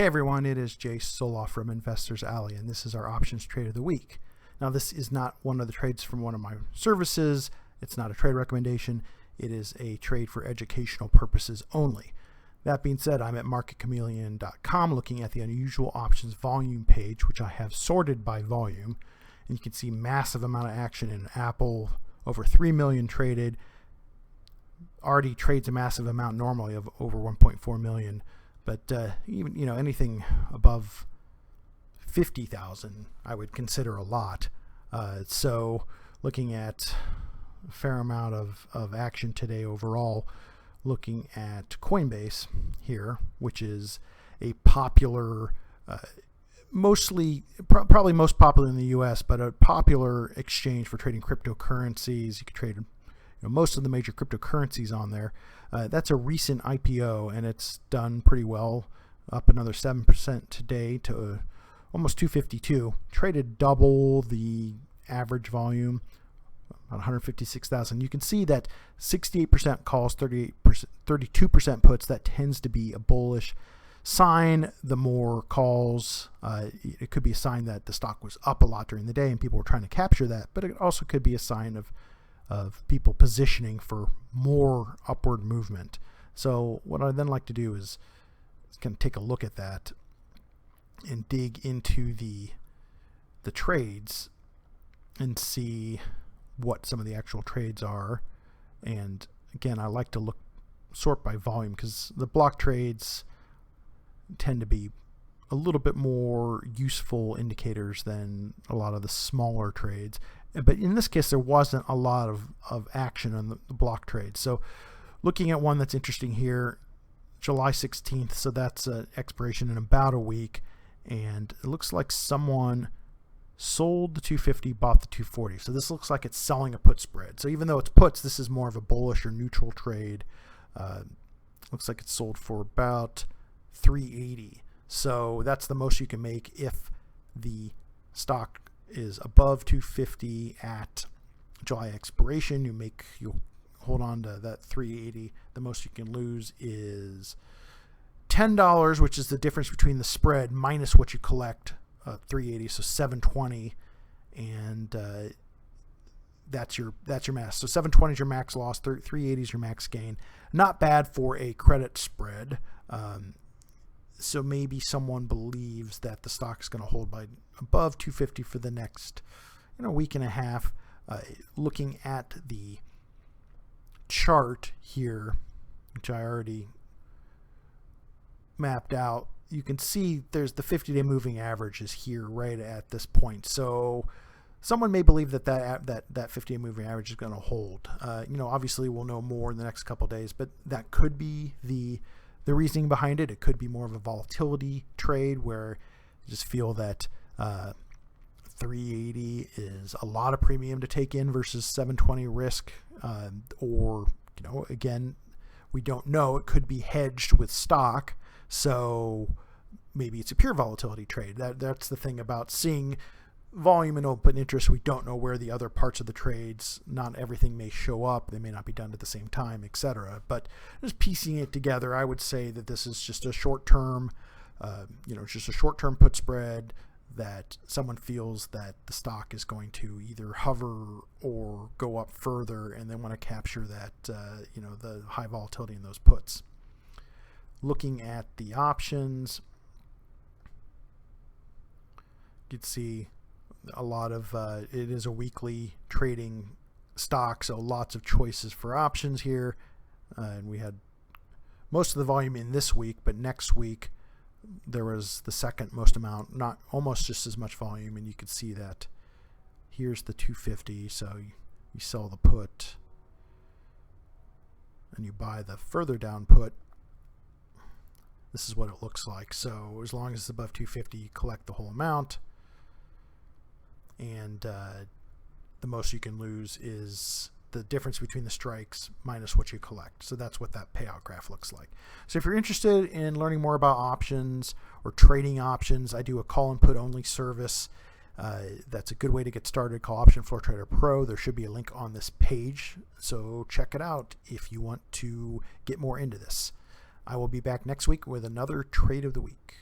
Hey everyone, it is Jay Soloff from Investors Alley, and this is our options trade of the week. Now, this is not one of the trades from one of my services. It's not a trade recommendation. It is a trade for educational purposes only. That being said, I'm at marketchameleon.com looking at the unusual options volume page, which I have sorted by volume. And you can see massive amount of action in Apple, over 3 million traded. Already trades a massive amount normally of over 1.4 million. But even anything above 50,000, I would consider a lot. So looking at a fair amount of action today overall, looking at Coinbase here, which is a popular, probably most popular in the U.S., but a popular exchange for trading cryptocurrencies. You can trade most of the major cryptocurrencies on there. That's a recent IPO, and it's done pretty well, up another 7% today to almost 252. Traded double the average volume, about 156,000. You can see that 68% calls, 32% puts. That tends to be a bullish sign. The more calls, it could be a sign that the stock was up a lot during the day and people were trying to capture that, but it also could be a sign of people positioning for more upward movement. So what I then like to do is kind of take a look at that and dig into the trades and see what some of the actual trades are. And again, I like to sort by volume because the block trades tend to be a little bit more useful indicators than a lot of the smaller trades. But in this case, there wasn't a lot of action on the block trade. So looking at one that's interesting here, July 16th, so that's an expiration in about a week. And it looks like someone sold the 250, bought the 240. So this looks like it's selling a put spread. So even though it's puts, this is more of a bullish or neutral trade. Looks like it's sold for about 380. So that's the most you can make if the stock is above 250 at July expiration. You hold on to that 380. The most you can lose is $10, which is the difference between the spread minus what you collect, 380, so 720, and that's your max. So 720 is your max loss, 380 is your max gain. Not bad for a credit spread. So maybe someone believes that the stock is going to hold by above 250 for the next week and a half. Looking at the chart here, which I already mapped out, you can see there's the 50-day moving average is here right at this point. So someone may believe that 50-day moving average is going to hold. Obviously we'll know more in the next couple of days, but that could be the reasoning behind it. It could be more of a volatility trade where you just feel that 380 is a lot of premium to take in versus 720 risk, or again, we don't know. It could be hedged with stock, so maybe it's a pure volatility trade. That's the thing about seeing volume and open interest. We don't know where the other parts of the trades, not everything may show up. They may not be done at the same time, etc. But just piecing it together, I would say that this is just a short-term, just a short-term put spread that someone feels that the stock is going to either hover or go up further, and they want to capture that, the high volatility in those puts. Looking at the options, you can see a lot of it is a weekly trading stock, so lots of choices for options here. And we had most of the volume in this week, but next week there was the second most amount, not almost just as much volume. And you can see that here's the 250. So you sell the put and you buy the further down put. This is what it looks like. So as long as it's above 250, you collect the whole amount. And the most you can lose is the difference between the strikes minus what you collect. So that's what that payout graph looks like. So if you're interested in learning more about options or trading options, I do a call and put only service. That's a good way to get started. Call Option Floor Trader Pro. There should be a link on this page, so check it out if you want to get more into this. I will be back next week with another trade of the week.